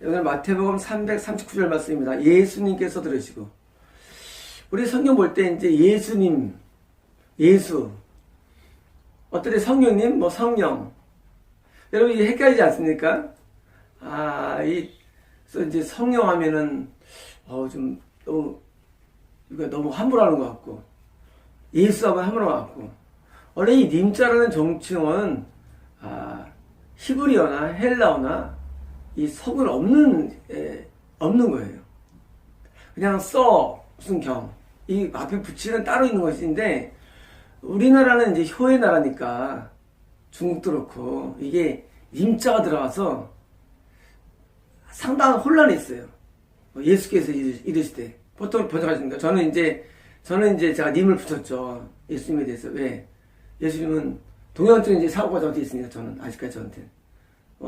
오늘 마태복음 339절 말씀입니다. 예수님께서 들으시고. 우리 성경 볼 때 이제 예수님, 예수. 어떨 때 성령님, 뭐 성령. 여러분 이게 헷갈리지 않습니까? 이제 성령 하면은, 좀 너무 함부로하는 것 같고. 예수 하면 함부로한 것 같고. 원래 이 님자라는 정칭은, 히브리어나 헬라어나 이 석은 없는 거예요. 그냥 무슨 이 앞에 붙이는 따로 있는 것인데, 우리나라는 이제 효의 나라니까, 중국도 그렇고, 이게 님자가 들어가서 상당한 혼란이 있어요. 예수께서 이르시되. 보통 번역하십니까? 저는 이제 제가 님을 붙였죠. 예수님에 대해서. 왜? 예수님은 동양적인 이제 사고가 저한테 있으니까, 저는, 아직까지 저한테.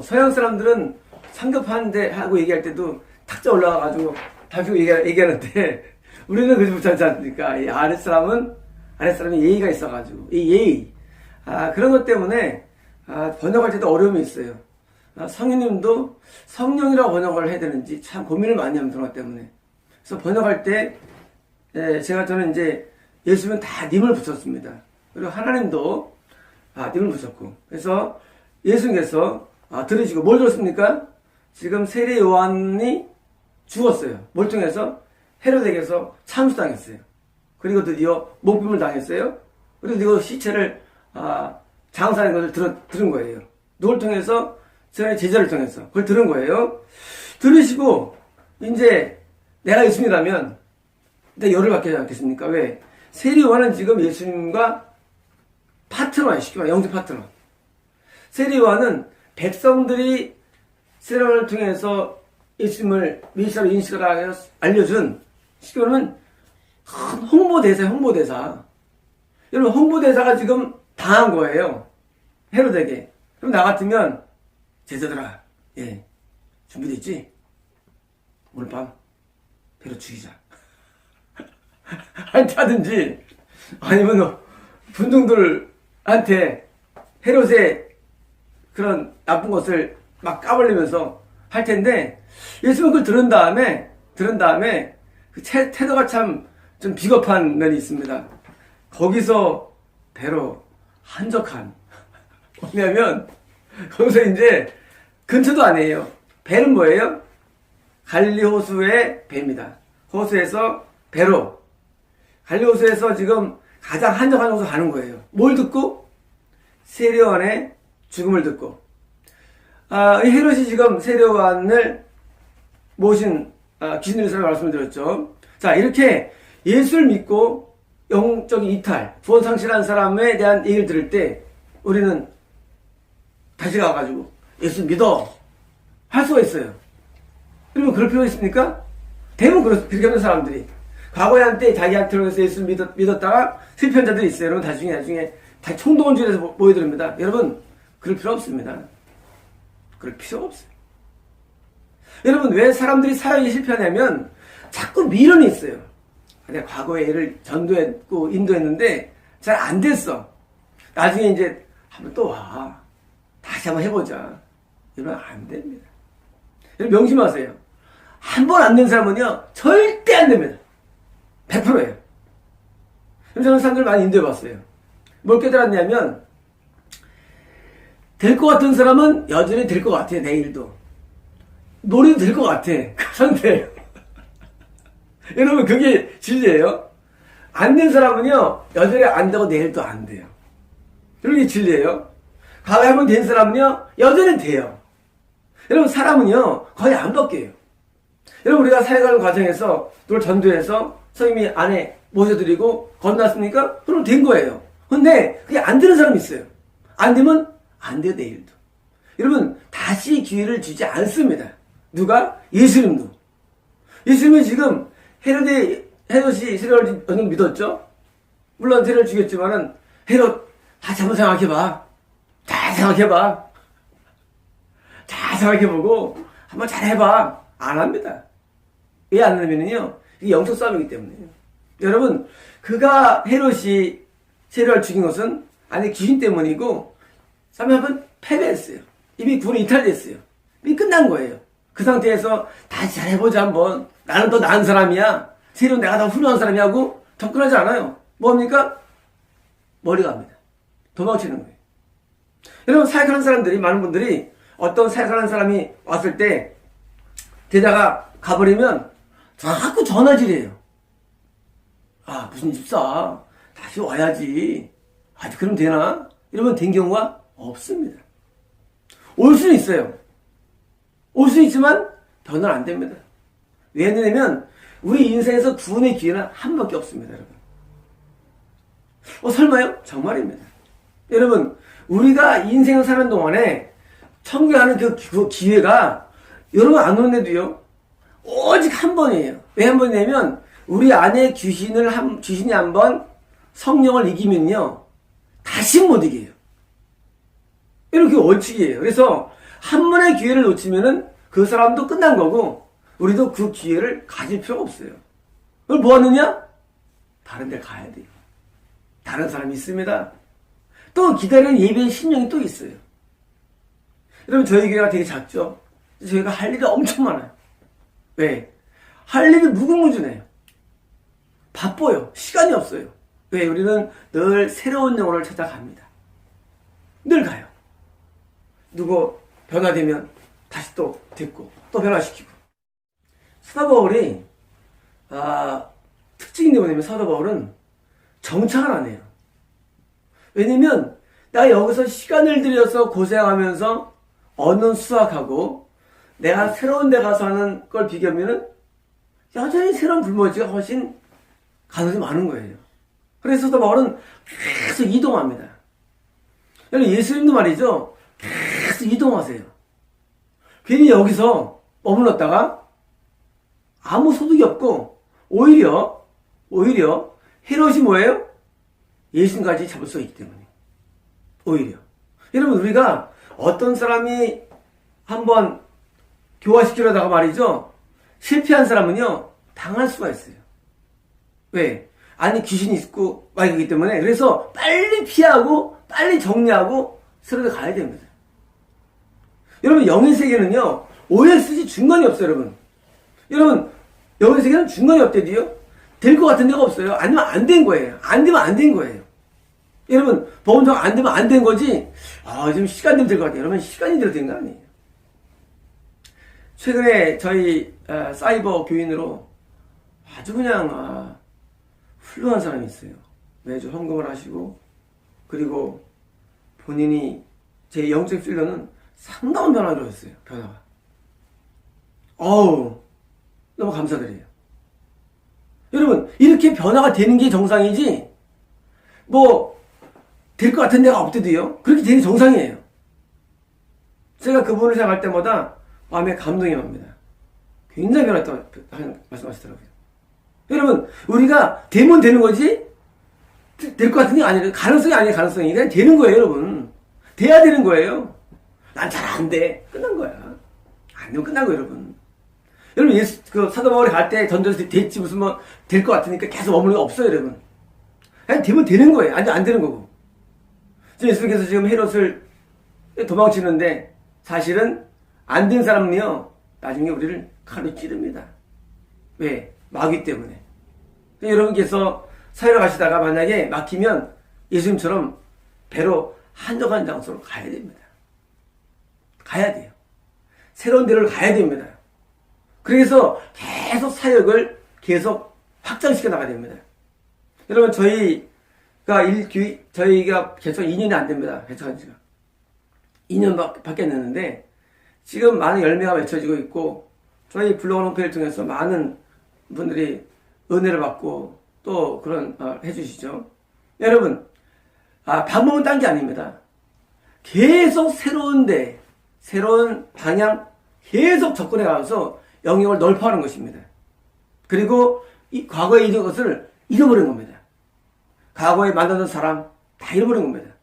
서양 사람들은 상급하는데 하고 얘기할 때도 탁자 올라가가지고 다시고 얘기하는데 우리는 그러지 못하지 않습니까? 이 아랫사람이 예의가 있어가지고 이 예의 그런 것 때문에 번역할 때도 어려움이 있어요. 성인님도 성령이라고 번역을 해야 되는지 참 고민을 많이 합니다. 그런 것 때문에. 그래서 번역할 때 저는 이제 예수님은 다 님을 붙였습니다. 그리고 하나님도 님을 붙였고. 그래서 예수님께서 들으시고 뭘 들었습니까? 지금 세례 요한이 죽었어요. 뭘 통해서? 헤로데에게서 참수당했어요. 그리고 드디어 목숨을 당했어요. 그리고 이거 시체를 장사하는 것을 들은 거예요. 누굴 통해서? 제자를 통해서 그걸 들은 거예요. 들으시고 이제 내가 예수님이라면 열을 받게 하지 않겠습니까? 왜? 세례 요한은 지금 예수님과 파트너예요. 쉽게 말해 영적 파트너. 세례 요한은 백성들이 세례를 통해서 예수님을 메시아로 인식하라 알려준 쉽게 말하면 큰 홍보대사. 여러분 홍보대사가 지금 당한 거예요. 헤로데에게. 그럼 나 같으면 제자들아, 준비됐지? 오늘 밤 배로 죽이자. 하든지 아니면 분중들한테 헤롯의 그런 나쁜 것을 막 까발리면서 할 텐데, 예수님은 그걸 들은 다음에 그 태도가 참 좀 비겁한 면이 있습니다. 거기서 배로 한적한. 뭐냐면, 거기서 이제 근처도 아니에요. 배는 뭐예요? 갈릴리 호수의 배입니다. 호수에서 배로. 갈릴리 호수에서 지금 가장 한적한 곳으로 가는 거예요. 뭘 듣고? 세례 요한의 죽음을 듣고. 헤롯이 지금 세례 요한을 모신 귀신 들린 사람을 말씀을 드렸죠. 자, 이렇게 예수를 믿고 영적인 이탈, 구원 상실한 사람에 대한 얘기를 들을 때 우리는 다시 가가지고 예수 믿어 할 수가 있어요. 여러분 그럴 필요가 있습니까? 대부분 그렇게 하는 사람들이 과거에 한때 자기한테 예수를 믿었다가 실패한 자들이 있어요. 여러분 나중에 다 총동원주의에서 모여듭니다. 여러분 그럴 필요 없습니다. 그럴 필요가 없어요. 여러분 왜 사람들이 사역이 실패하냐면 자꾸 미련이 있어요. 내가 과거에 얘를 전도했고 인도했는데 잘 안 됐어. 나중에 이제 한번 또 와. 다시 한번 해보자. 이러면 안 됩니다. 여러분 명심하세요. 한 번 안 된 사람은요 절대 안 됩니다. 100%예요. 저는 사람들 많이 인도해봤어요. 뭘 깨달았냐면 될 것 같은 사람은 여전히 될 것 같아. 내일도 노래도 될 것 같아. 그 상태예요. 여러분 그게 진리예요. 안 된 사람은요 여전히 안 되고 내일도 안 돼요. 여러분 이게 진리예요. 과거에 한 번 된 사람은요 여전히 돼요. 여러분 사람은요 거의 안 바뀌어요. 여러분 우리가 사역하는 과정에서 누굴 전도해서 선생님이 안에 모셔드리고 건놨습니까? 그럼 된 거예요. 근데 그게 안 되는 사람이 있어요. 안 되면 안 돼요. 내일도. 여러분 다시 기회를 주지 않습니다. 누가? 예수님도. 예수님이 지금 헤롯이 세례를 어느 믿었죠? 물론 세례를 죽였지만은 헤롯 다시 한번 생각해봐. 잘 생각해보고 한번 잘해봐. 안 합니다. 왜 안 하냐면요 이게 영적 싸움이기 때문에요. 여러분 그가 헤롯이 세례를 죽인 것은 아니 귀신 때문이고 3회 한번 패배했어요. 이미 구원이 이탈됐어요. 이미 끝난 거예요. 그 상태에서 다시 잘해보자 한번. 나는 더 나은 사람이야. 세련 내가 더 훌륭한 사람이야 하고 접근하지 않아요. 뭡니까? 머리 갑니다. 도망치는 거예요. 여러분, 사역하는 사람들이, 많은 분들이 어떤 사역하는 사람이 왔을 때 게다가 가버리면 자꾸 전화질이에요. 아, 무슨 집사 다시 와야지. 아, 그럼 되나? 이러면 된 경우가 없습니다. 올 수는 있어요. 올 수는 있지만 변화는 안 됩니다. 왜냐면 우리 인생에서 구원의 기회는 한 번밖에 없습니다, 여러분. 설마요? 정말입니다. 여러분, 우리가 인생을 사는 동안에 청구하는 그 기회가 여러분 안 오는데도요, 오직 한 번이에요. 왜 한 번이냐면 우리 안에 귀신이 한번 성령을 이기면요, 다시 못 이겨요. 이렇게 원칙이에요. 그래서 한 번의 기회를 놓치면은 그 사람도 끝난 거고, 우리도 그 기회를 가질 필요가 없어요. 그걸 뭐 하느냐? 다른 데 가야 돼요. 다른 사람이 있습니다. 또 기다리는 예배의 심령이 또 있어요. 여러분, 저희 교회가 되게 작죠? 저희가 할 일이 엄청 많아요. 왜? 할 일이 무궁무진해요. 바빠요. 시간이 없어요. 왜? 우리는 늘 새로운 영혼을 찾아갑니다. 늘 가요. 누구 변화되면 다시 또 듣고 또 변화시키고. 사도 바울이 특징이 뭐냐면, 사도 바울은 정착을 안 해요. 왜냐면 내가 여기서 시간을 들여서 고생하면서 언어 수학하고 내가 새로운 데 가서 하는 걸 비교하면은 여전히 새로운 불모지가 훨씬 가능성이 많은 거예요. 그래서 사도 바울은 계속 이동합니다. 여러분, 예수님도 말이죠, 계속 이동하세요. 괜히 여기서 머물렀다가 아무 소득이 없고 오히려 헤롯이 뭐예요? 예수님까지 잡을 수 있기 때문에. 오히려 여러분, 우리가 어떤 사람이 한번 교화시키려다가 말이죠, 실패한 사람은요 당할 수가 있어요. 왜? 안에 귀신이 있고 막 이기 때문에. 그래서 빨리 피하고 빨리 정리하고 새로운 데 가야 됩니다. 여러분, 영의 세계는요 OS지 중간이 없어요. 여러분 영의 세계는 중간이 없대도요, 될 것 같은 데가 없어요. 아니면 안 된 거예요. 안 되면 안 된 거예요. 여러분, 보험정 안 되면 안 된 거지, 지금 시간 되면 될 것 같아요. 여러분, 시간이 들어 된 거 아니에요. 최근에 저희 사이버 교인으로 아주 그냥 훌륭한 사람이 있어요. 매주 헌금을 하시고, 그리고 본인이 제 영적 필러는 상당한 변화를 했어요. 변화가. 너무 감사드려요. 여러분, 이렇게 변화가 되는 게 정상이지, 될 것 같은 데가 없대도요, 그렇게 되는 정상이에요. 제가 그분을 생각할 때마다 마음에 감동이 옵니다. 굉장히 변했다고 말씀하시더라고요. 여러분, 우리가 되면 되는 거지, 될 것 같은 게 아니라, 가능성이 아니에요. 가능성이 그냥 되는 거예요. 여러분, 돼야 되는 거예요. 난 잘 안 돼, 끝난 거야. 안 되면 끝난 거예요. 여러분, 사도 바울이 갈 때 던져서 됐지, 무슨 될 것 같으니까 계속 머무는 거 없어요. 여러분, 그냥 되면 되는 거예요. 아니, 안 되는 거고. 지금 예수님께서 지금 헤롯을 도망치는데, 사실은 안 된 사람은요 나중에 우리를 칼로 찌릅니다. 왜? 마귀 때문에. 여러분께서 사회를 가시다가 만약에 막히면 예수님처럼 배로 한적한 장소로 가야 됩니다. 가야 돼요. 새로운 데를 가야 됩니다. 그래서 계속 사역을 계속 확장시켜 나가야 됩니다. 여러분, 저희가 개척 2년이 안 됩니다. 개척한 지가 2년밖에 안 됐는데 지금 많은 열매가 맺혀지고 있고, 저희 블로그 홈페이지를 통해서 많은 분들이 은혜를 받고 또 그런 해주시죠. 여러분, 방법은 딴 게 아닙니다. 계속 새로운 방향 계속 접근해 가서 영역을 넓혀가는 것입니다. 그리고 이 과거에 이런 것을 잃어버린 겁니다. 과거에 만나던 사람 다 잃어버린 겁니다.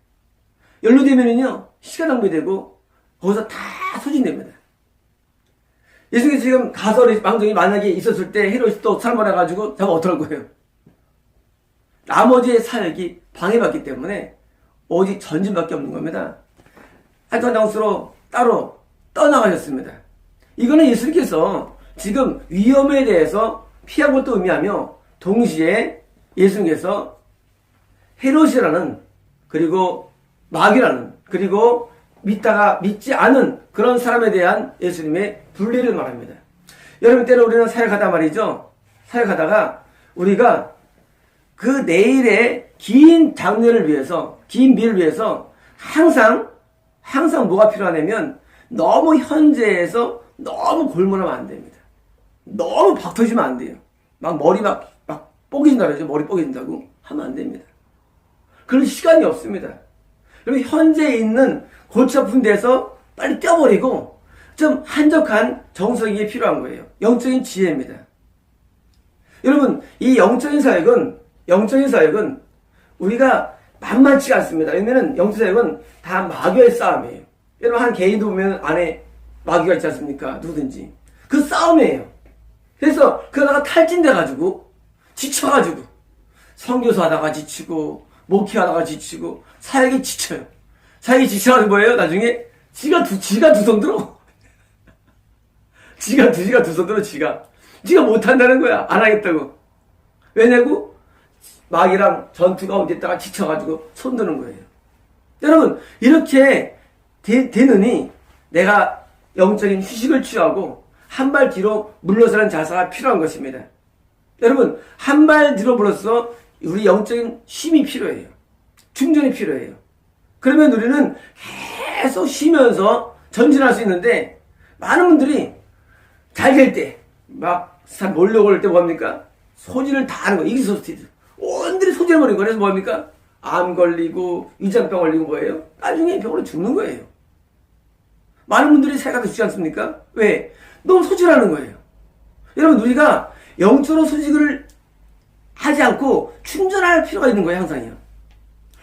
연루되면은요 시간 낭비되고 거기서 다 소진됩니다. 예수님께서 지금 가설의 망정이 만약에 있었을 때 헤롯이 또 살만해가지고 저가 어떡할 거예요? 나머지의 사역이 방해받기 때문에 오직 전진밖에 없는 겁니다. 한탄 장수로 따로 떠나가셨습니다. 이거는 예수님께서 지금 위험에 대해서 피한 것도 의미하며 동시에 예수님께서 헤롯이라는 그리고 마귀라는 그리고 믿다가 믿지 않은 그런 사람에 대한 예수님의 분리를 말합니다. 여러분 때는 우리는 사역하다 말이죠. 사역하다가 우리가 그 내일의 긴 장래를 위해서 긴 미래를 위해서 항상 뭐가 필요하냐면 너무 현재에서 너무 골몰하면 안 됩니다. 너무 박터지면 안 돼요. 막 머리 막 뽀개진다 그러죠. 머리 뽀개진다고 하면 안 됩니다. 그런 시간이 없습니다. 여러분 현재에 있는 골치 아픈 데서 빨리 떼어버리고 좀 한적한 정석이 필요한 거예요. 영적인 지혜입니다. 여러분 이 영적인 사역은 우리가 만만치가 않습니다. 왜냐면 영적인 사역은 다 마귀의 싸움이에요. 여러분 한 개인도 보면 안에 마귀가 있지 않습니까? 누구든지 그 싸움이에요. 그래서 그러다가 탈진돼가지고 지쳐가지고 선교사 하다가 지치고 목회하다가 지치고 사역이 지쳐요. 사역이 지쳐가지고 뭐예요? 나중에 지가 두 손 들어. 지가 두 손 들어. 지가 못한다는 거야. 안 하겠다고. 왜냐고? 마귀랑 전투가 어디다가 지쳐가지고 손 드는 거예요. 여러분 이렇게 되느니 내가 영적인 휴식을 취하고 한 발 뒤로 물러서는 자세가 필요한 것입니다. 여러분 한 발 뒤로 물러서 우리 영적인 쉼이 필요해요. 충전이 필요해요. 그러면 우리는 계속 쉬면서 전진할 수 있는데 많은 분들이 잘 될 때 막 몰려고 할 때 뭡니까? 소진을 다 하는 거예요. 익스소스티드. 온들이 소진을 버리고 그래서 뭡니까? 암 걸리고 위장병 걸리고 뭐예요? 나중에 병으로 죽는 거예요. 많은 분들이 생각도 주지 않습니까? 왜? 너무 소진하는 거예요. 여러분 우리가 영적으로 소직을 하지 않고 충전할 필요가 있는 거예요. 항상요.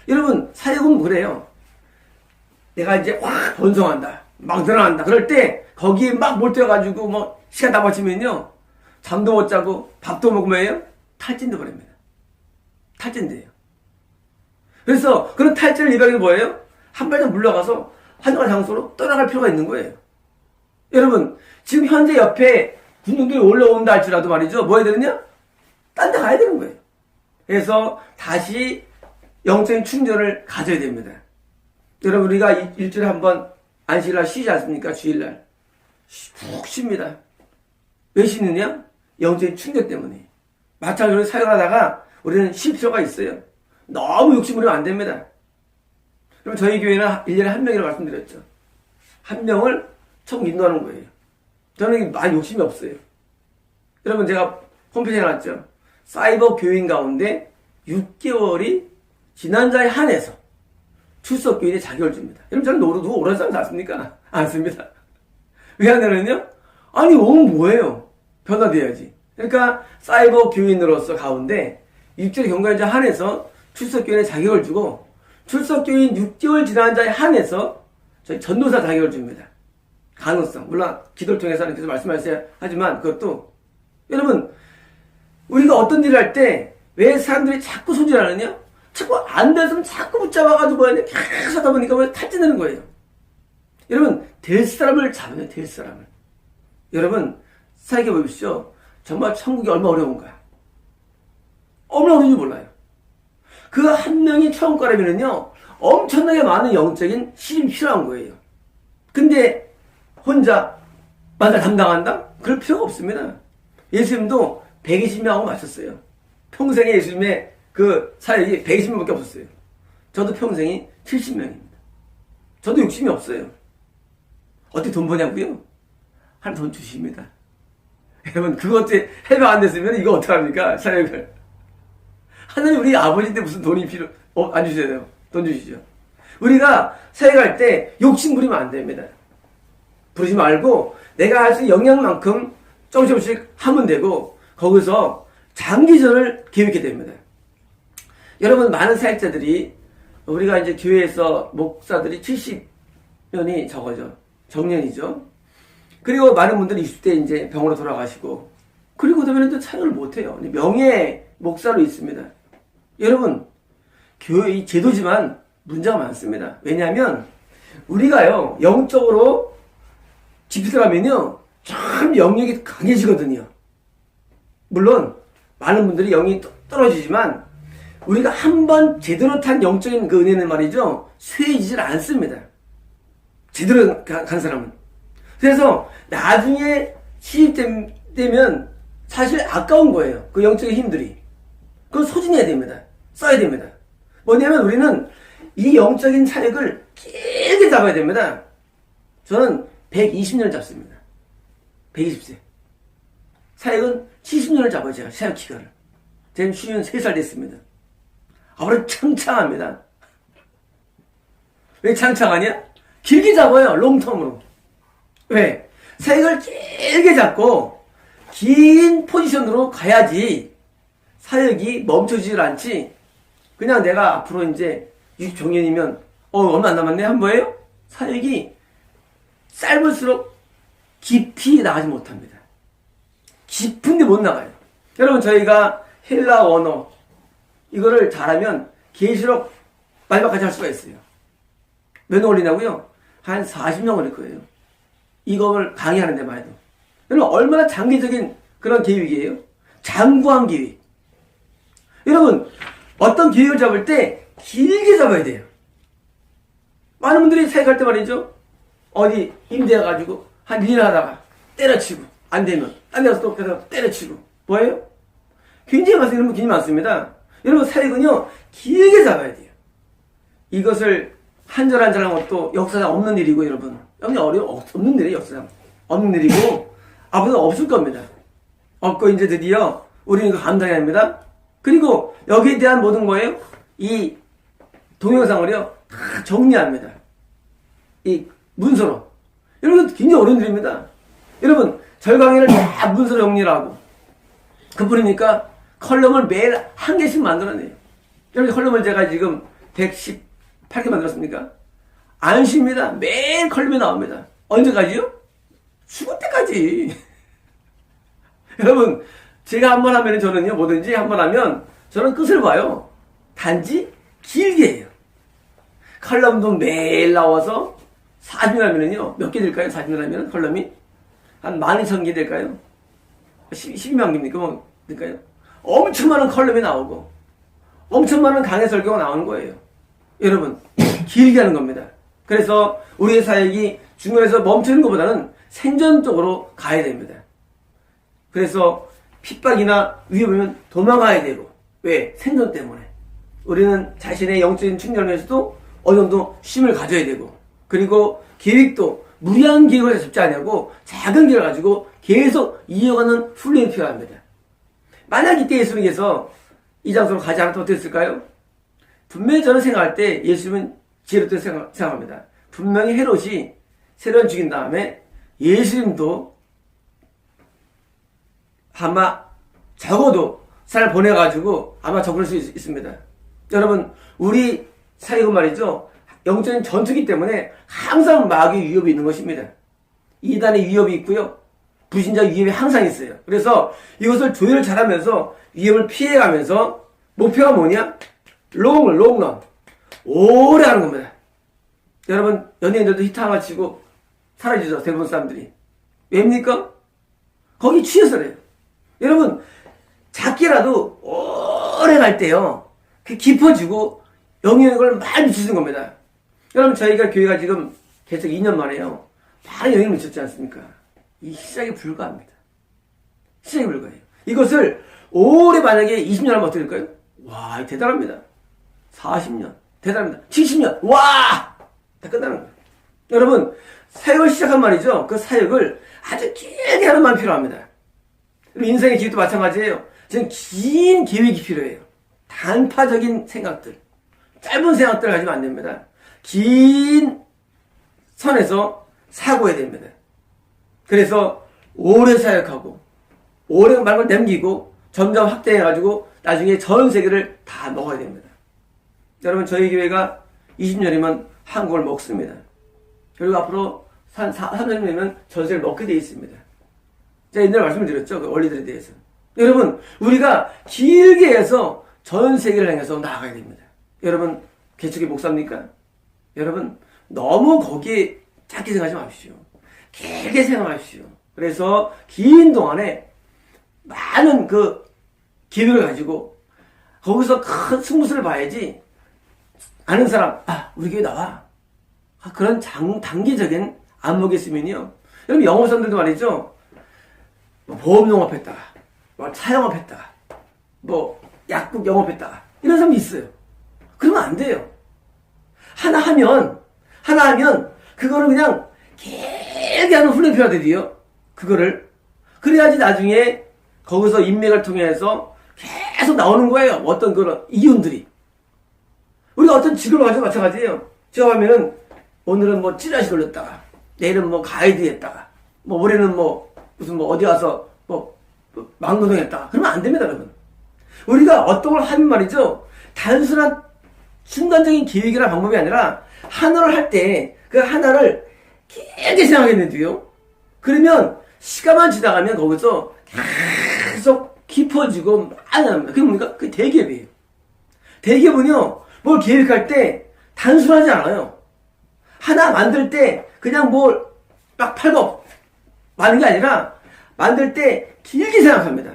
여러분 사역은 그래요. 내가 이제 확 번성한다. 막 늘어난다. 그럴 때 거기에 막 몰두해가지고 뭐 시간 다 맞추면요. 잠도 못 자고 밥도 먹고 뭐예요? 탈진도 버립니다. 탈진돼요. 그래서 그런 탈진을 예방하는 뭐예요? 한 발짝 물러가서 한정한 장소로 떠나갈 필요가 있는 거예요. 여러분 지금 현재 옆에 군중들이 올라온다 할지라도 말이죠. 뭐 해야 되느냐? 딴 데 가야 되는 거예요. 그래서 다시 영적인 충전을 가져야 됩니다. 여러분 우리가 일주일에 한 번 안식일날 쉬지 않습니까? 주일날 푹 쉽니다. 왜 쉬느냐? 영적인 충전 때문에. 마찬가지로 사역하다가 우리는 쉴 필요가 있어요. 너무 욕심부리면 안 됩니다. 그럼 저희 교회는 1년에 한 명이라고 말씀드렸죠. 한 명을 총 인도하는 거예요. 저는 많이 욕심이 없어요. 여러분 제가 홈페이지에 놨죠. 사이버 교인 가운데 6개월이 지난 자에 한해서 출석 교인의 자격을 줍니다. 여러분 저는 누구 오랜 사람 않습니까? 않습니다. 왜 하냐면요. 아니 오면 뭐예요? 변화돼야지. 그러니까 사이버 교인으로서 가운데 6개월 경과자 한해서 출석 교인의 자격을 주고 출석 교인 6개월 지난 자에 한해서 저희 전도사 자격을 줍니다. 가능성. 물론 기도를 통해서 하나님께서 말씀하셔야 하지만 그것도 여러분 우리가 어떤 일을 할 때 왜 사람들이 자꾸 소진하느냐? 자꾸 안 돼서 자꾸 붙잡아가지고 뭐하냐? 계속 하다 보니까 왜 탈진되는 거예요. 여러분 될 사람을 잡아야 될 사람을. 여러분 생각해 보십시오. 정말 천국이 얼마나 어려운가. 얼마나 어려운지 몰라요. 그 한 명이 천국 가려면요 엄청나게 많은 영적인 힘이 필요한 거예요. 근데 혼자 만날 담당한다? 그럴 필요가 없습니다. 예수님도 120명하고 마셨어요. 평생에 예수님의 그 사역이 120명밖에 없었어요. 저도 평생이 70명입니다. 저도 욕심이 없어요. 어떻게 돈 버냐고요? 하나님 돈 주십니다. 여러분 그것도 해명 안 됐으면 이거 어떡합니까? 사역을. 하나님 우리 아버지인데 무슨 돈이 안 주셔요. 돈 주시죠. 우리가 사역할 때 욕심 부리면 안 됩니다. 부르지 말고 내가 할 수 있는 영역만큼 조금씩 하면 되고 거기서 장기전을 계획해야 됩니다. 여러분 많은 사역자들이 우리가 이제 교회에서 목사들이 70년이 적어져 정년이죠. 그리고 많은 분들이 20대 이제 병으로 돌아가시고 그리고 그다음에는 또 사역을 못해요. 명예 목사로 있습니다. 여러분 교회 이 제도지만 문제가 많습니다. 왜냐하면 우리가요 영적으로 집필하면요 참 영역이 강해지거든요. 물론 많은 분들이 영이 떨어지지만 우리가 한번 제대로 탄 영적인 그 은혜는 말이죠, 쇠해지질 않습니다. 제대로 간 사람은. 그래서 나중에 시집되면 사실 아까운 거예요. 그 영적인 힘들이. 그건 소진해야 됩니다. 써야 됩니다. 뭐냐면 우리는 이 영적인 사역을 길게 잡아야 됩니다. 저는 120년을 잡습니다. 120세. 사역은 70년을 잡아요, 제가 사역 기간을. 지금 53살 됐습니다. 아무래도 창창합니다. 왜 창창하냐? 길게 잡아요, 롱텀으로. 왜? 사역을 길게 잡고 긴 포지션으로 가야지 사역이 멈춰지질 않지. 그냥 내가 앞으로 이제 60정년이면 얼마 안 남았네 한 거예요? 사역이 짧을수록 깊이 나가지 못합니다. 깊은데 못 나가요. 여러분, 저희가 헬라 언어 이거를 잘하면 계시록 마지막까지 할 수가 있어요. 몇 년 걸리냐고요? 한 40년 걸릴 거예요. 이걸 강의하는 데만 해도. 여러분, 얼마나 장기적인 그런 계획이에요? 장구한 계획. 여러분, 어떤 계획을 잡을 때 길게 잡아야 돼요. 많은 분들이 사역할 때 말이죠, 어디 임대해가지고 한 1년 하다가 때려치고 안 되면 딴 데서 또 계속 때려치고 뭐예요? 굉장히 많습니다. 굉장히 많습니다. 여러분, 사역은요 길게 잡아야 돼요. 이것을 한 절 한 절 하는 것도 역사상 없는 일이고, 여러분, 여기 없는 일이에요. 역사상 없는 일이고 앞으로 없을 겁니다. 없고 이제 드디어 우리는 이거 감당해야 합니다. 그리고 여기에 대한 모든 거예요, 이 동영상을요 다 정리합니다. 이 문서로. 여러분, 굉장히 어려운 일입니다. 여러분, 절강의를 다 문서로 정리를 하고, 그뿐이니까 컬럼을 매일 한 개씩 만들어내요. 여러분, 컬럼을 제가 지금 118개 만들었습니까? 안 쉽니다. 매일 컬럼이 나옵니다. 언제까지요? 죽을 때까지. 여러분, 제가 한 번 하면 저는요, 뭐든지 한 번 하면 저는 끝을 봐요. 단지 길게 해요. 컬럼도 매일 나와서 40년이면요, 몇 개 될까요? 40년이면 컬럼이? 한 12,000개 될까요? 12만 개입니까? 뭐, 될까요? 엄청 많은 컬럼이 나오고, 엄청 많은 강의 설교가 나오는 거예요. 여러분, 길게 하는 겁니다. 그래서 우리의 사역이 중간에서 멈추는 것보다는 생존적으로 가야 됩니다. 그래서 핍박이나 위협이면 도망가야 되고, 왜? 생존 때문에. 우리는 자신의 영적인 충전을 위해서도 어느 정도 쉼을 가져야 되고, 그리고 계획도 무리한 계획을 잡지 않냐고 작은 계획을 가지고 계속 이어가는 훈련이 필요합니다. 만약 이때 예수님께서 이 장소로 가지 않았다면 어떻게 했을까요? 분명히 저는 생각할 때 예수님은 지혜롭다고 생각합니다. 분명히 헤롯이 세례를 죽인 다음에 예수님도 아마 적어도 살 보내가지고 아마 적을 수 있습니다. 여러분, 우리 사역은 말이죠, 영적인 전투기 때문에 항상 마귀의 위협이 있는 것입니다. 이단의 위협이 있고요, 불신자의 위협이 항상 있어요. 그래서 이것을 조율을 잘하면서 위협을 피해가면서 목표가 뭐냐? 롱런. 오래 하는 겁니다. 여러분, 연예인들도 히트 하나 치고 사라지죠, 대부분 사람들이. 왜입니까? 거기 취해서 그래요. 여러분, 작게라도 오래 갈 때요, 그 깊어지고 영향력을 많이 미치는 겁니다. 여러분, 저희가 교회가 지금 개척 2년 만에요, 많은 영향을 미쳤지 않습니까? 이 시작이 불가합니다. 시작이 불가해요. 이것을 오래 만약에 20년 하면 어떻게 될까요? 와, 대단합니다. 40년. 대단합니다. 70년. 와! 다 끝나는 거예요. 여러분, 사역을 시작한 말이죠. 그 사역을 아주 길게 하는 마음이 필요합니다. 인생의 계획도 마찬가지예요. 지금 긴 계획이 필요해요. 단파적인 생각들, 짧은 생각들을 가지면 안 됩니다. 긴 선에서 사고해야 됩니다. 그래서 오래 사역하고 오래 말을 남기고 점점 확대해가지고 나중에 전 세계를 다 먹어야 됩니다. 여러분, 저희 교회가 20년이면 한국을 먹습니다. 그리고 앞으로 3년 되면 전 세계를 먹게 되어 있습니다. 제가 옛날에 말씀을 드렸죠, 그 원리들에 대해서. 여러분, 우리가 길게 해서 전 세계를 향해서 나아가야 됩니다. 여러분, 개척의 목사입니까? 여러분, 너무 거기에 짧게 생각하지 마십시오. 길게 생각하십시오. 그래서 긴 동안에 많은 그 기회를 가지고 거기서 큰 승부수를 봐야지 아는 사람, 우리 교회 나와. 그런 단기적인 안목이 있으면요. 여러분, 영업사람들도 말이죠. 뭐 보험 영업했다가, 뭐 차 영업했다가, 뭐 약국 영업했다가, 이런 사람이 있어요. 그러면 안 돼요. 하나 하면, 그거를 그냥 길게 하는 훈련이 필요하대요. 그거를. 그래야지 나중에 거기서 인맥을 통해서 계속 나오는 거예요. 어떤 그런 이윤들이. 우리가 어떤 직업을 가지고 마찬가지예요. 직업하면은 오늘은 뭐 찌라시 걸렸다가, 내일은 뭐 가이드 했다가, 뭐 올해는 뭐 무슨 뭐 어디 가서 뭐 망노동 했다가. 그러면 안 됩니다, 여러분. 우리가 어떤 걸 하면 말이죠. 단순한 순간적인 계획이나 방법이 아니라 하나를 할 때 그 하나를 길게 생각했는데요. 그러면 시간만 지나가면 거기서 계속 깊어지고 많이 납니다. 그게 뭡니까? 그게 대기업이에요. 대기업은요, 뭘 계획할 때 단순하지 않아요. 하나 만들 때 그냥 뭘 막 팔고 마는 게 아니라 만들 때 길게 생각합니다.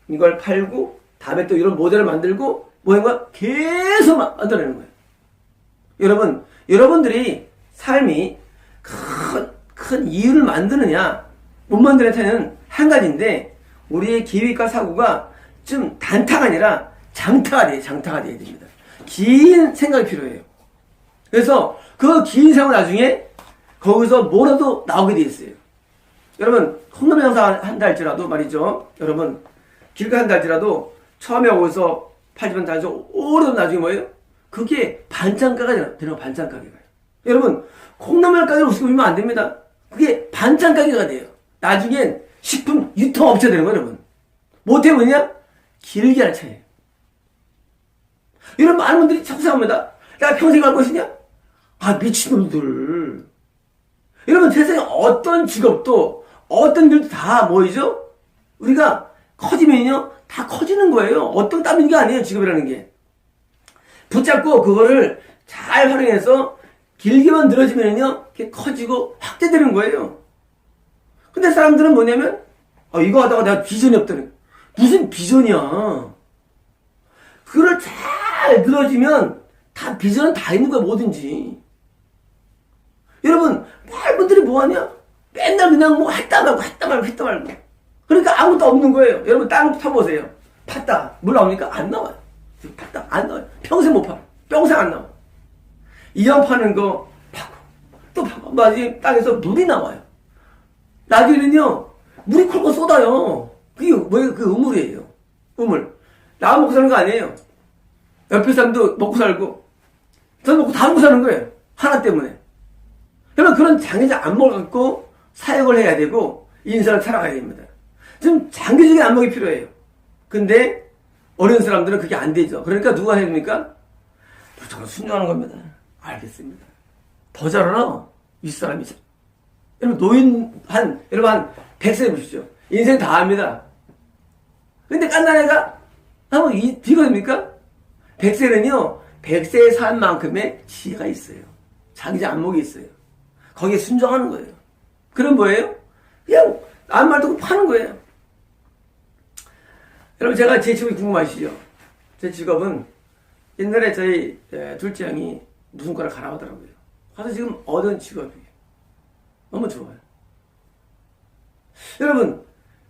이걸 팔고 다음에 또 이런 모델을 만들고 뭐인가 계속 만들어내는 거예요. 여러분들이 삶이 큰 이유를 만드느냐 못 만드느냐는 한 가지인데 우리의 계획과 사고가 좀 단타가 아니라 장타가 돼야 됩니다. 긴 생각이 필요해요. 그래서 그 긴 생각 나중에 거기서 뭐라도 나오게 돼 있어요. 여러분, 콩나물 장사 한다 할지라도 말이죠. 여러분, 길가 한다 할지라도 처음에 거기서 팔지만 다시 오래도 나중에 뭐예요? 그게 반찬가게가 되는 반찬 가게가. 여러분, 콩나물 가게를 우습게 보면 안 됩니다. 그게 반찬 가게가 돼요. 나중엔 식품 유통업체가 되는 거예요, 여러분. 못해 뭐냐? 길게 할 차이예요. 이런 많은 분들이 자꾸 생각합니다. 내가 평생 할 것이냐? 미친놈들. 여러분, 세상에 어떤 직업도, 어떤 일도 다 뭐이죠? 우리가 커지면요, 다 커지는 거예요. 어떤 땀인 게 아니에요, 직업이라는 게. 붙잡고 그거를 잘 활용해서 길게만 늘어지면요, 이렇게 커지고 확대되는 거예요. 근데 사람들은 뭐냐면, 이거 하다가 내가 비전이 없다는. 무슨 비전이야. 그걸 잘 늘어지면 다 비전은 다 있는 거야, 뭐든지. 여러분, 분들이 뭐하냐? 맨날 그냥 뭐 했다 말고. 그러니까 아무것도 없는 거예요. 여러분, 땅 파보세요. 팠다. 물 나옵니까? 안 나와요. 팠다. 안 나와요. 평생 못 파. 평생 안 나와. 이왕 파는 거 파고, 또 파고, 나중에 땅에서 물이 나와요. 나중에는요, 물이 콜콜 쏟아요. 그게 뭐예요? 그 우물이에요. 우물. 나 먹고 사는 거 아니에요. 옆에 사람도 먹고 살고, 저 먹고 다 먹고 사는 거예요. 하나 때문에. 그러면 그런 장기적 안목을 갖고 사역을 해야 되고, 인생을 살아가야 됩니다. 좀 장기적인 안목이 필요해요. 근데, 어려운 사람들은 그게 안 되죠. 그러니까 누가 해야 됩니까? 무조건 순종하는 겁니다. 알겠습니다. 더 잘하나? 윗사람이죠. 여러분, 여러분 한 100세 보십시오. 인생 다 압니다. 근데 깐난 애가, 비가 됩니까? 100세는요, 100세에 산 만큼의 지혜가 있어요. 자기적 안목이 있어요. 거기에 순종하는 거예요. 그럼 뭐예요? 그냥, 아무 말 듣고 파는 거예요. 여러분, 제가 제 직업이 궁금하시죠? 제 직업은 옛날에 저희 둘째 형이 무슨 과를 가라고 하더라고요. 가서 지금 얻은 직업이에요. 너무 좋아요. 여러분,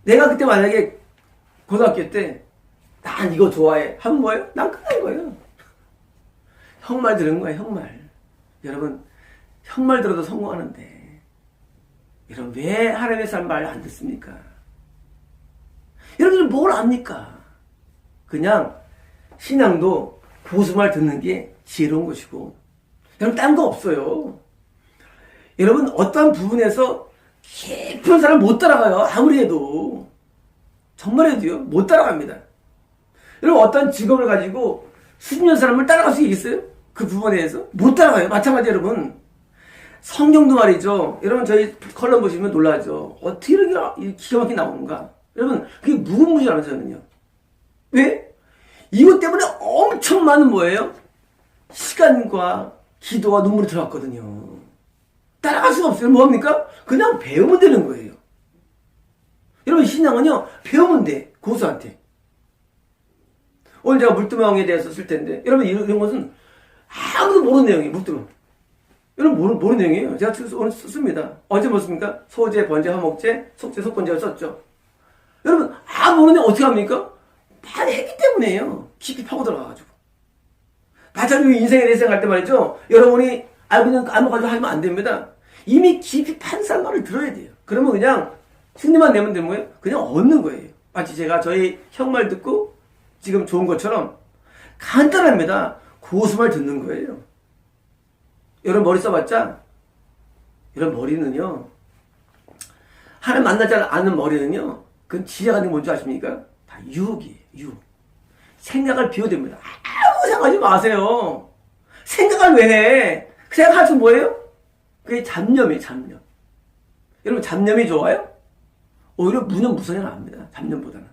내가 그때 만약에 고등학교 때 난 이거 좋아해 하면 뭐예요? 난 끝난 거예요. 형 말 들은 거예요, 형 말. 여러분, 형 말 들어도 성공하는데 여러분, 왜 하나님의 말 안 듣습니까? 여러분들 뭘 압니까? 그냥 신앙도 보수말 듣는 게 지혜로운 것이고, 여러분 딴 거 없어요. 여러분 어떠한 부분에서 깊은 사람 못 따라가요. 아무리 해도. 정말 해도요, 못 따라갑니다. 여러분 어떤 직업을 가지고 수십 년 사람을 따라갈 수 있어요? 그 부분에 대해서? 못 따라가요. 마찬가지 여러분. 성경도 말이죠. 여러분 저희 컬럼 보시면 놀라죠. 어떻게 이렇게 기가 막히게 나오는가? 여러분 그게 무궁무진하죠, 저는요. 왜? 이것 때문에 엄청 많은 뭐예요? 시간과 기도와 눈물이 들어갔거든요. 따라갈 수가 없어요. 뭐합니까? 그냥 배우면 되는 거예요. 여러분, 신앙은요, 배우면 돼. 고수한테. 오늘 제가 물두멍에 대해서 쓸 텐데, 여러분, 이런 것은 아무도 모르는 내용이에요, 물두멍. 여러분, 모르는 내용이에요. 제가 오늘 썼습니다. 언제 뭐 씁니까? 소재, 번제, 화목제, 속제, 속번제를 썼죠. 여러분, 모르는 내용 어떻게 합니까? 다 했기 때문에요. 깊이 파고 들어가가지고. 마찬가지로 인생에 대해서 생각할 때 말이죠. 여러분이 알고 있는 아무것도 하면 안 됩니다. 이미 깊이 판 사람 말을 들어야 돼요. 그러면 그냥 승리만 내면 되는 거예요. 그냥 얻는 거예요. 마치 제가 저희 형 말 듣고 지금 좋은 것처럼 간단합니다. 고수 말 듣는 거예요. 여러분 머리 써봤자 여러분 머리는요. 하나님 만나지 않는 머리는요. 그건 지혜가 되는 게 뭔지 아십니까? 다 유혹이에요. 유혹. 생각을 비워댑니다. 아무 생각하지 마세요. 생각을 왜 해? 그 생각할 줄 뭐예요? 그게 잡념이에요. 잡념. 여러분 잡념이 좋아요? 오히려 무념무상이 납니다. 잡념보다는.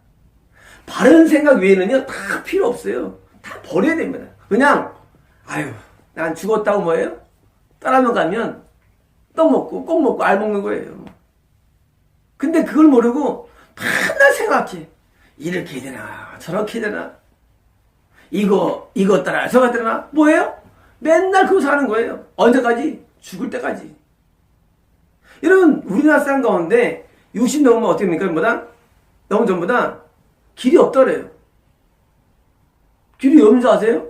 바른 생각 외에는요. 다 필요 없어요. 다 버려야 됩니다. 그냥 난 죽었다고 뭐예요? 떠나면 가면 떡 먹고 꼭 먹고 알 먹는 거예요. 근데 그걸 모르고 맨날 생각해. 이렇게 해야 되나 저렇게 해야 되나 이거 따라 저거 따라 뭐예요? 맨날 그거 사는 거예요. 언제까지? 죽을 때까지. 여러분 우리나라 사람 가운데 60 넘으면 어떻게 됩니까? 너무 전보다 길이 없더래요. 길이 없는 줄 아세요?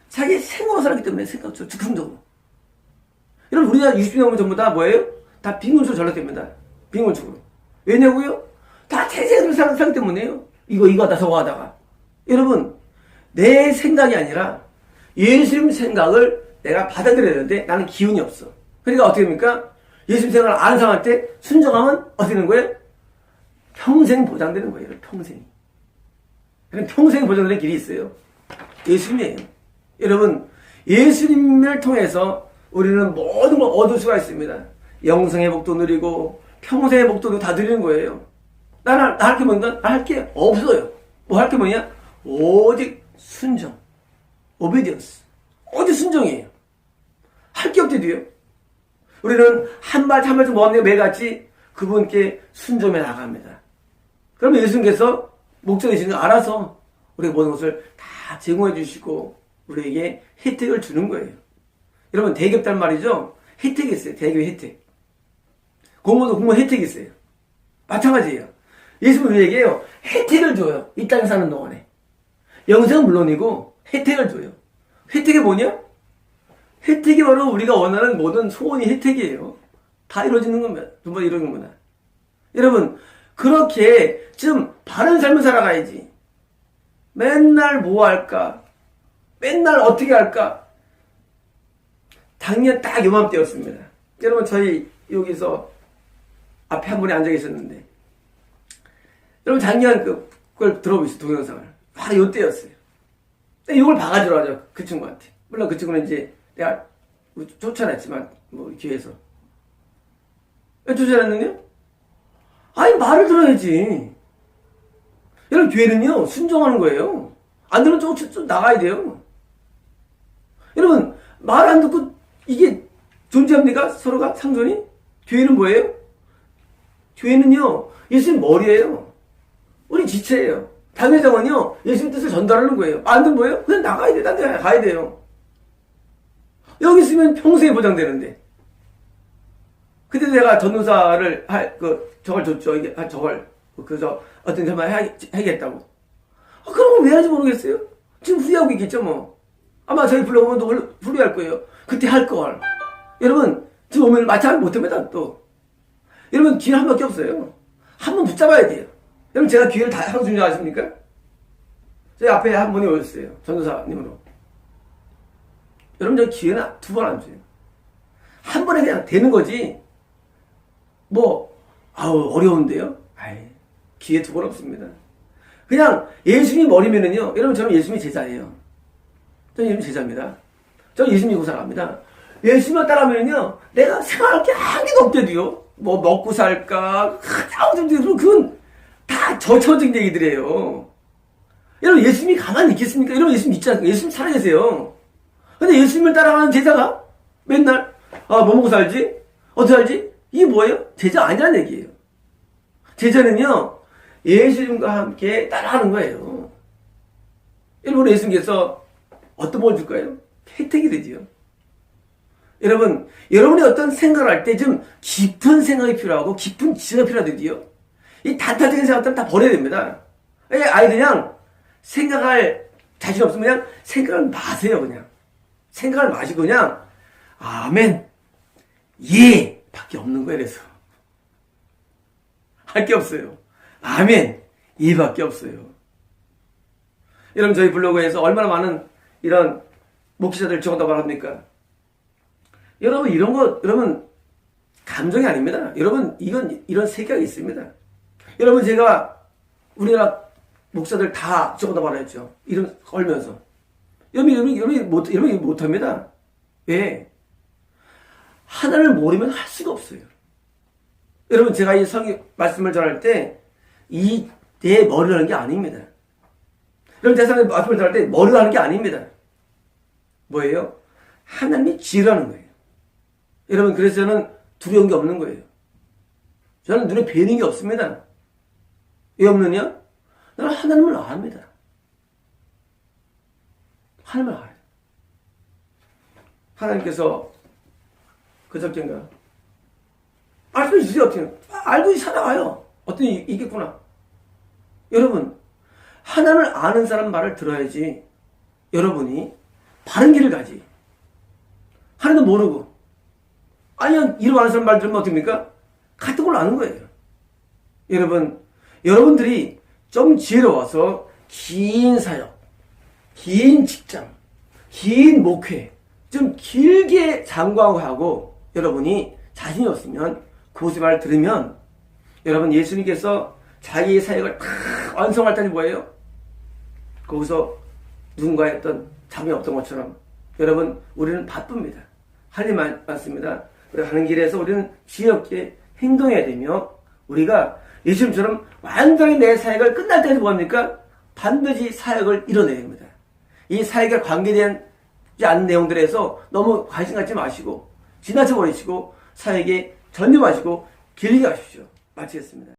자기 생각으로 살았기 때문에 생각적으로 즉흥적으로. 여러분 우리나라 60 넘으면 전부 다 뭐예요? 다 빈곤수로 전락됩니다. 빈곤축으로. 왜냐고요? 다 태생으로 살기 때문에요. 이거 하다 저거 하다가. 여러분 내 생각이 아니라 예수님 생각을 내가 받아들여야 되는데 나는 기운이 없어. 그러니까 어떻게 됩니까? 예수님 생각을 아는 사람한테 순종하면 어떻게 되는 거예요? 평생 보장되는 거예요. 평생. 그럼 평생 보장되는 길이 있어요. 예수님이에요. 여러분 예수님을 통해서 우리는 모든 걸 얻을 수가 있습니다. 영생의 복도 누리고 평생의 복도 다 누리는 거예요. 나는 할 게 뭔가? 할 게 없어요. 뭐 할 게 뭐냐? 오직 순종. 오비디언스. 오직 순종이에요. 할 게 없대도요. 우리는 한 발씩 먼데 매같이 그분께 순종해 나갑니다. 그러면 예수님께서 목적이 있는 걸 알아서 우리가 모든 것을 다 제공해 주시고 우리에게 혜택을 주는 거예요. 여러분 대기업단 말이죠. 혜택이 있어요. 대기업 혜택. 공무원도 공무원 혜택이 있어요. 마찬가지예요. 예수님은 우리에게요. 혜택을 줘요. 이 땅에 사는 동안에. 영생은 물론이고 혜택을 줘요. 혜택이 뭐냐? 혜택이 바로 우리가 원하는 모든 소원이 혜택이에요. 다 이루어지는 겁니다. 정말 이루어지는 겁니다. 여러분 그렇게 좀 바른 삶을 살아가야지. 맨날 뭐 할까? 맨날 어떻게 할까? 작년 딱 요맘때였습니다. 여러분 저희 여기서 앞에 한 분이 앉아 계셨는데 여러분 작년 그걸 들어보셨어요. 동영상을. 요때였어요. 이걸 봐가지고 하죠. 그 친구한테. 물론 그 친구는 이제 내가 쫓아냈지만 뭐 기회에서. 왜 쫓아냈느냐? 말을 들어야지. 여러분 교회는요 순종하는 거예요. 안 들으면 좀 나가야 돼요. 여러분 말 안 듣고 이게 존재합니까? 서로가 상존이? 교회는 뭐예요? 교회는요 예수님 머리예요. 우리 지체예요. 당회장은요 예수님 뜻을 전달하는 거예요. 안 들으면 뭐예요? 그냥 나가야 돼. 딴 데 가야 돼요. 여기 있으면 평생에 보장되는데. 그때 내가 전도사를 저걸 줬죠. 이게 저걸 어떤 사람 하겠다고. 그런 걸 왜 하는지 모르겠어요. 지금 후회하고 있겠죠 뭐. 아마 저희 불러보면 또 후회할 거예요. 그때 할 걸. 여러분 지금 오면 마찬가지 못합니다 또. 여러분 기회는 한 번밖에 없어요. 한 번 붙잡아야 돼요. 여러분 제가 기회를 다 하루 준 줄 아십니까? 저희 앞에 한 분이 오셨어요. 전도사님으로. 여러분 저 기회는 두 번 안 줘요. 한 번에 그냥 되는 거지. 어려운데요? 기회 두 번 없습니다. 그냥 예수님이 머리면은요, 여러분 저는 예수님이 제자예요. 저는 예수님 제자입니다. 저는 예수님 믿고 살아갑니다. 예수님만 따라하면요, 내가 생각할 게 한 개도 없대도요. 뭐 먹고 살까? 그건 다 저처적인 얘기들이에요. 여러분 예수님이 가만히 있겠습니까? 여러분 예수님 믿지 않습니까? 예수님 살아계세요. 근데 예수님을 따라가는 제자가 맨날 뭐 먹고 살지? 어떻게 살지? 이게 뭐예요? 제자 아니라는 얘기예요. 제자는요, 예수님과 함께 따라하는 거예요. 여러분, 예수님께서 어떤 뭘 줄까요? 혜택이 되지요. 여러분, 여러분이 어떤 생각을 할 때 좀 깊은 생각이 필요하고 깊은 지혜가 필요하거든요. 이 단타적인 생각들은 다 버려야 됩니다. 아예 그냥 생각할 자신 없으면 그냥 생각을 마세요, 그냥. 생각을 마시고 그냥, 아멘, 예, 밖에 없는 거예요, 그래서. 할 게 없어요. 아멘, 예 밖에 없어요. 여러분, 저희 블로그에서 얼마나 많은 이런 목회자들 적었다고 말합니까? 여러분, 이런 거, 여러분, 감정이 아닙니다. 여러분, 이런 세계가 있습니다. 여러분, 제가 우리나라 목사들 다 적어다 말했죠. 이름 걸면서. 여러분이 못합니다. 왜? 하나를 모르면 할 수가 없어요. 여러분, 제가 이 성경 말씀을 전할 때, 내 머리를 하는 게 아닙니다. 여러분, 대상의 말씀을 전할 때 머리를 하는 게 아닙니다. 뭐예요? 하나님이 지혜라는 거예요. 여러분, 그래서 저는 두려운 게 없는 거예요. 저는 눈에 뵈는 게 없습니다. 왜 없느냐? 나는 하나님을 압니다. 하나님을 알아요. 하나님께서 그저께인가 말씀해 주세요. 어떻게 알고 살아가요. 어떤 일이 있겠구나. 여러분, 하나님을 아는 사람 말을 들어야지 여러분이 바른 길을 가지. 하나님도 모르고 아니면 이름 아는 사람 말 들으면 어떻습니까? 같은 걸 아는 거예요. 여러분, 여러분들이 좀 지혜로워서 긴 사역, 긴 직장, 긴 목회 좀 길게 장구하고 여러분이 자신이 없으면 그곳의 말을 들으면 여러분, 예수님께서 자기의 사역을 다 완성할 때는 뭐예요? 거기서 누군가의 어떤 잠이 없던 것처럼 여러분, 우리는 바쁩니다. 할 일 많습니다. 우리가 가는 길에서 우리는 지혜롭게 행동해야 되며 우리가 예수님처럼 완전히 내 사역을 끝날 때는 뭐합니까? 반드시 사역을 이뤄내야 됩니다. 이 사역에 관계되지 않은 내용들에서 너무 관심 갖지 마시고 지나쳐 버리시고 사역에 전념하시고 길게 가십시오. 마치겠습니다.